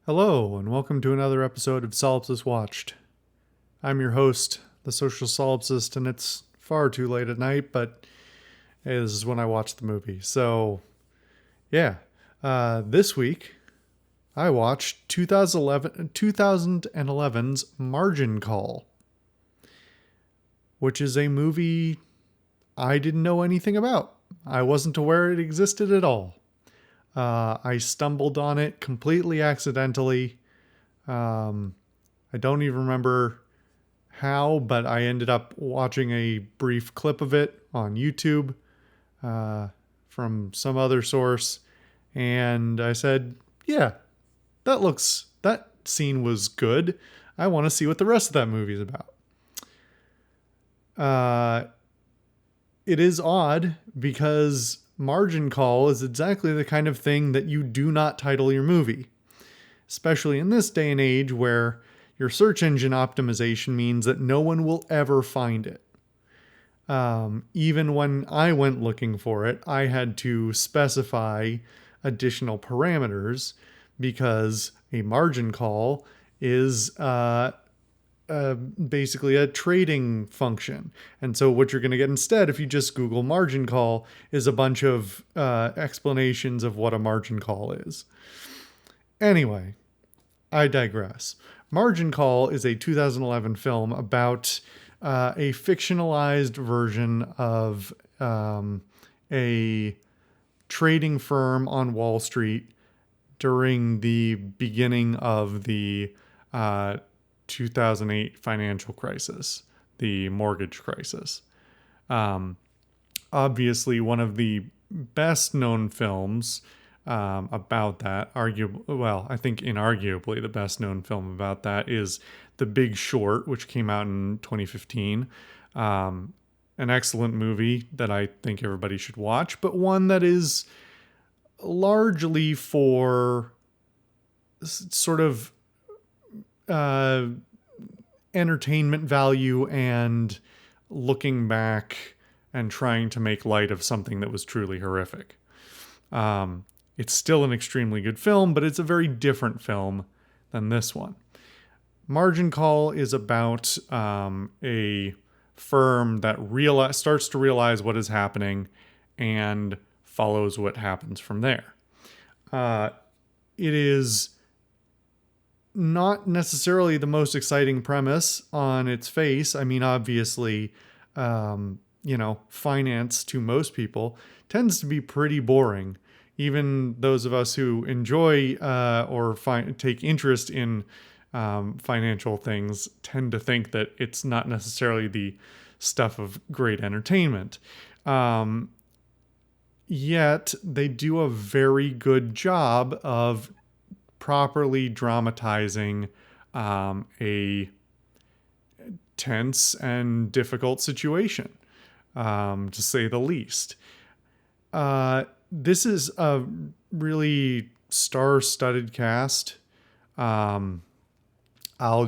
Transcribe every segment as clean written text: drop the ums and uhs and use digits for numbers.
Hello, and welcome to another episode of Solipsist Watched. I'm your host, the social solipsist, and it's far too late at night, but hey, this is when I watch the movie. So, yeah, this week I watched 2011's Margin Call, which is a movie I didn't know anything about. I wasn't aware it existed at all. I stumbled on it completely accidentally. I don't even remember how, but I ended up watching a brief clip of it on YouTube from some other source. And I said, yeah, that scene was good. I want to see what the rest of that movie is about. It is odd because Margin Call is exactly the kind of thing that you do not title your movie, especially in this day and age where your search engine optimization means that no one will ever find it. Even when I went looking for it, I had to specify additional parameters because a margin call is basically a trading function. And so what you're going to get instead, if you just Google margin call, is a bunch of explanations of what a margin call is. Anyway, I digress. Margin Call is a 2011 film about a fictionalized version of a trading firm on Wall Street during the beginning of the 2008 financial crisis, the mortgage crisis. Obviously, one of the best known films about that, I think inarguably the best known film about that is The Big Short, which came out in 2015. An excellent movie that I think everybody should watch, but one that is largely for sort of entertainment value and looking back and trying to make light of something that was truly horrific. It's still an extremely good film, but it's a very different film than this one. Margin Call is about a firm that starts to realize what is happening and follows what happens from there. It is not necessarily the most exciting premise on its face. I mean, obviously, finance to most people tends to be pretty boring. Even those of us who enjoy or take interest in financial things tend to think that it's not necessarily the stuff of great entertainment. Yet they do a very good job of properly dramatizing a tense and difficult situation, to say the least. This is a really star-studded cast. I'll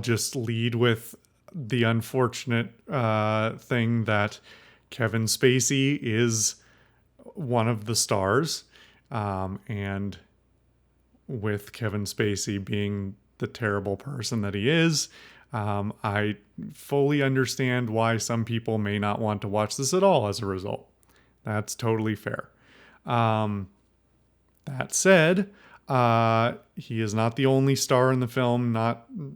just lead with the unfortunate thing that Kevin Spacey is one of the stars. And with Kevin Spacey being the terrible person that he is, I fully understand why some people may not want to watch this at all as a result. That's totally fair. That said, he is not the only star in the film.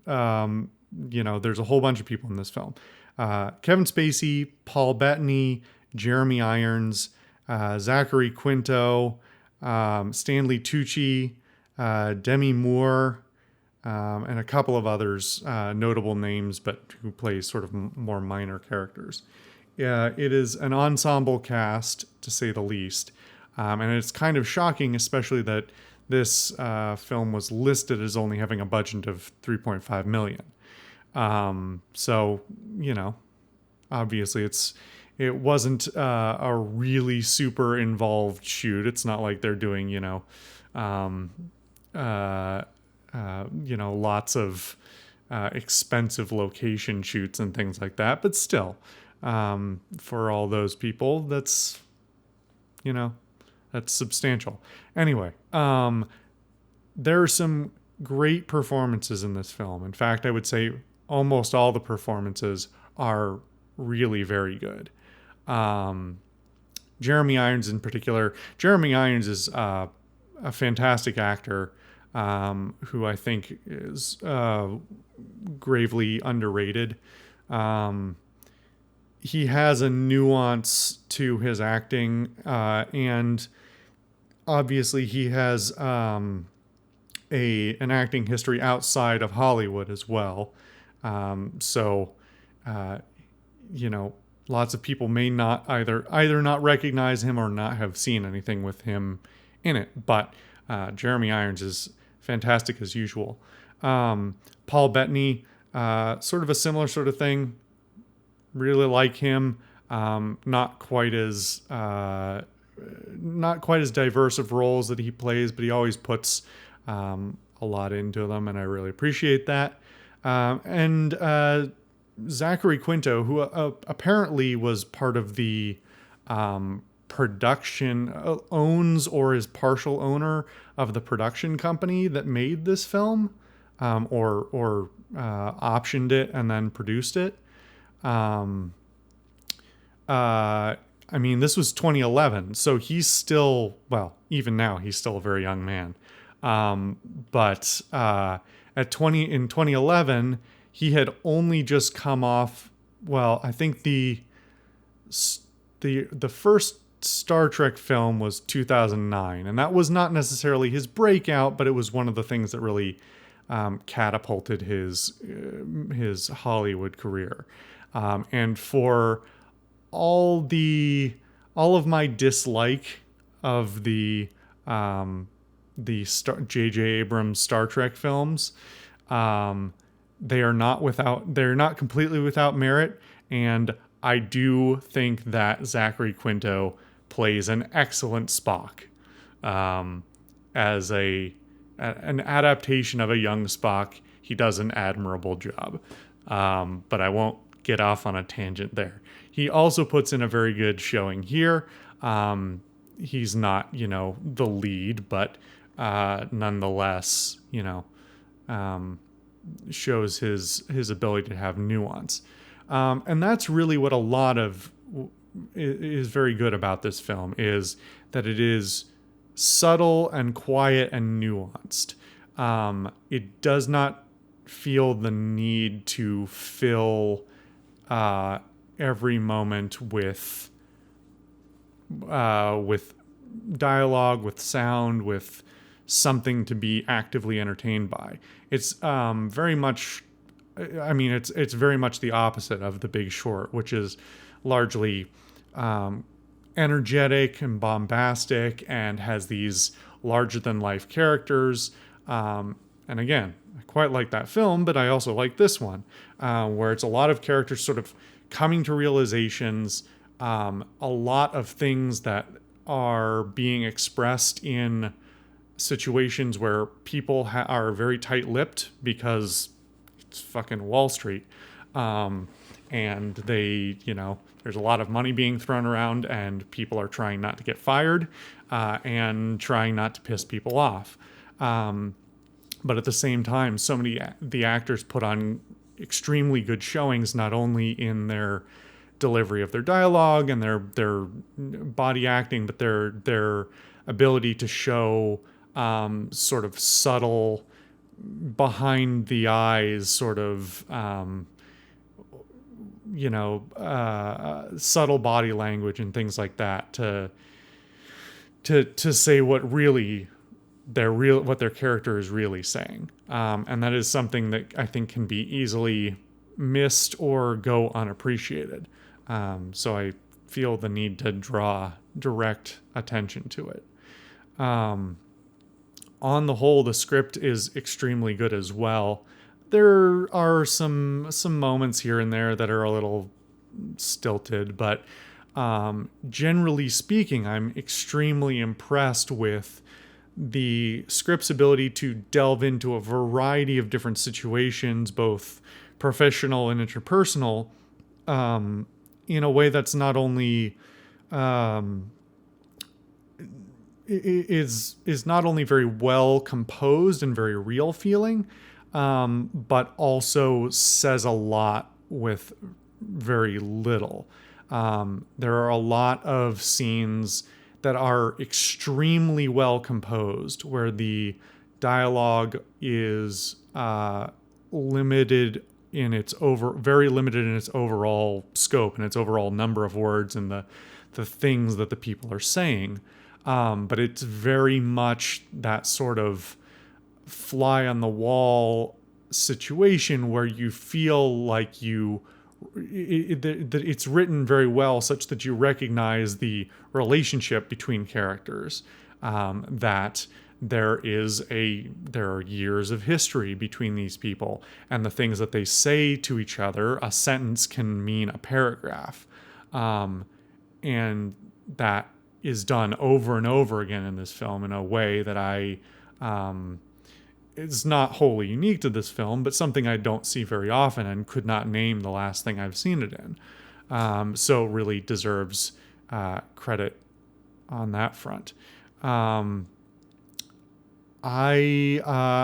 There's a whole bunch of people in this film. Kevin Spacey, Paul Bettany, Jeremy Irons, Zachary Quinto, Stanley Tucci, Demi Moore, and a couple of others, notable names, but who play sort of more minor characters. It is an ensemble cast, to say the least. And it's kind of shocking, especially that this film was listed as only having a budget of $3.5 million. Obviously it wasn't a really super involved shoot. It's not like they're doing, lots of expensive location shoots and things like that. But still, for all those people, that's substantial. Anyway, there are some great performances in this film. In fact, I would say almost all the performances are really very good. Jeremy Irons in particular. Jeremy Irons is a fantastic actor who I think is gravely underrated. He has a nuance to his acting, and obviously he has an acting history outside of Hollywood as well. So, lots of people may not either not recognize him or not have seen anything with him in it. But Jeremy Irons is fantastic as usual. Paul Bettany, sort of a similar sort of thing. Really like him. Not quite as diverse of roles that he plays, but he always puts a lot into them, and I really appreciate that. And Zachary Quinto, who apparently was part of the production, owns or is partial owner of the production company that made this film, or optioned it and then produced it. This was 2011, so he's still, well, even now he's still a very young man. But in 2011, he had only just come off, well, I think the first Star Trek film was 2009, and that was not necessarily his breakout, but it was one of the things that really catapulted his Hollywood career. And for all of my dislike of the J.J. Abrams Star Trek films, they're not completely without merit, and I do think that Zachary Quinto plays an excellent Spock, as an adaptation of a young Spock. He does an admirable job, but I won't get off on a tangent there. He also puts in a very good showing here. He's not, the lead, but nonetheless, shows his ability to have nuance. And that's really what a lot of is very good about this film, is that it is subtle and quiet and nuanced. It does not feel the need to fill every moment with dialogue, with sound, with something to be actively entertained by. It's very much, it's very much the opposite of The Big Short, which is largely energetic and bombastic and has these larger than life characters. And again, I quite like that film, but I also like this one, where it's a lot of characters sort of coming to realizations, a lot of things that are being expressed in situations where people are very tight-lipped because it's fucking Wall Street. And they, there's a lot of money being thrown around, and people are trying not to get fired, and trying not to piss people off. But at the same time, so many the actors put on extremely good showings, not only in their delivery of their dialogue and their body acting, but their ability to show sort of subtle, behind the eyes sort of subtle body language and things like that to say what their character is really saying, and that is something that I think can be easily missed or go unappreciated. So I feel the need to draw direct attention to it. On the whole, the script is extremely good as well. There are some moments here and there that are a little stilted, but generally speaking, I'm extremely impressed with the script's ability to delve into a variety of different situations, both professional and interpersonal, in a way that's not only is not only very well composed and very real feeling, but also says a lot with very little. There are a lot of scenes that are extremely well composed, where the dialogue is limited in its very limited in its overall scope and its overall number of words and the things that the people are saying. But it's very much that sort of fly on the wall situation where you feel like it's written very well such that you recognize the relationship between characters, that there are years of history between these people, and the things that they say to each other, a sentence can mean a paragraph. And that is done over and over again in this film in a way that it's not wholly unique to this film, but something I don't see very often and could not name the last thing I've seen it in. So really deserves credit on that front. I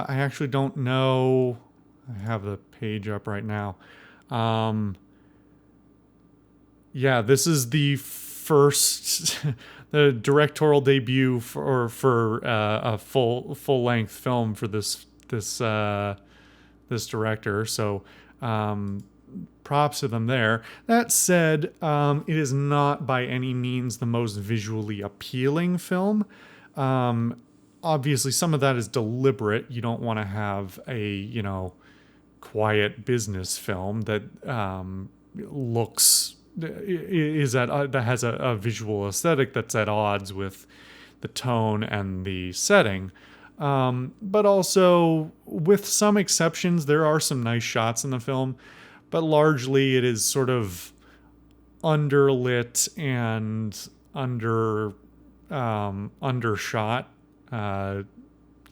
actually don't know. I have the page up right now. Yeah, this is the first the directorial debut for a full length film for this director. So props to them there. That said, it is not by any means the most visually appealing film. Obviously, some of that is deliberate. You don't want to have a quiet business film that that has a visual aesthetic that's at odds with the tone and the setting. But also, with some exceptions, there are some nice shots in the film, but largely it is sort of underlit and undershot. A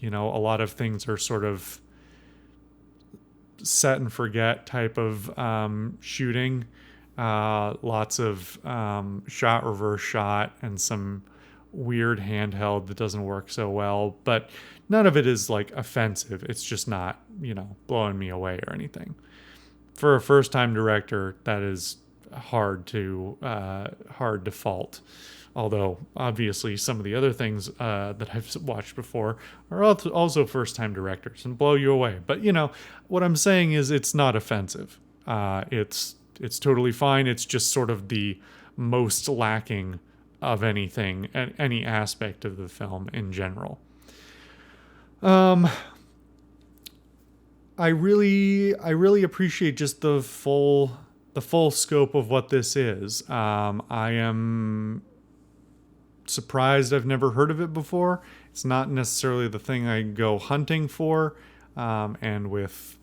lot of things are sort of set and forget type of shooting. Lots of shot reverse shot and some weird handheld that doesn't work so well, but none of it is like offensive. It's just not, blowing me away or anything. For a first time director, that is hard to fault. Although obviously some of the other things that I've watched before are also first time directors and blow you away. But what I'm saying is it's not offensive. It's totally fine. It's just sort of the most lacking of anything, any aspect of the film in general. I really appreciate just the full scope of what this is. I am surprised I've never heard of it before. It's not necessarily the thing I go hunting for, and with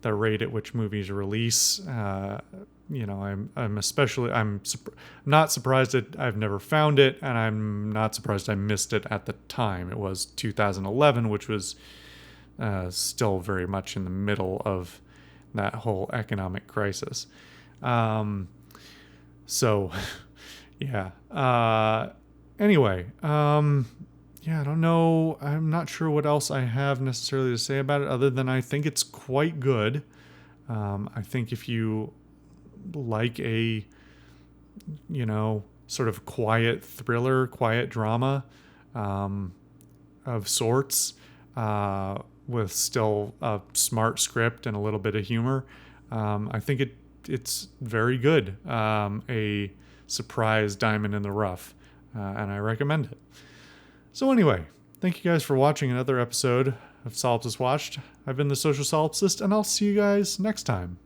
the rate at which movies release, I'm not surprised that I've never found it, and I'm not surprised I missed it at the time. It was 2011, which was still very much in the middle of that whole economic crisis. So yeah. Anyway, I don't know. I'm not sure what else I have necessarily to say about it other than I think it's quite good. I think if you like a, sort of quiet thriller, quiet drama of sorts, with still a smart script and a little bit of humor, I think it's very good. A surprise diamond in the rough, and I recommend it. So anyway, thank you guys for watching another episode of Solipsist Watched. I've been the Social Solipsist, and I'll see you guys next time.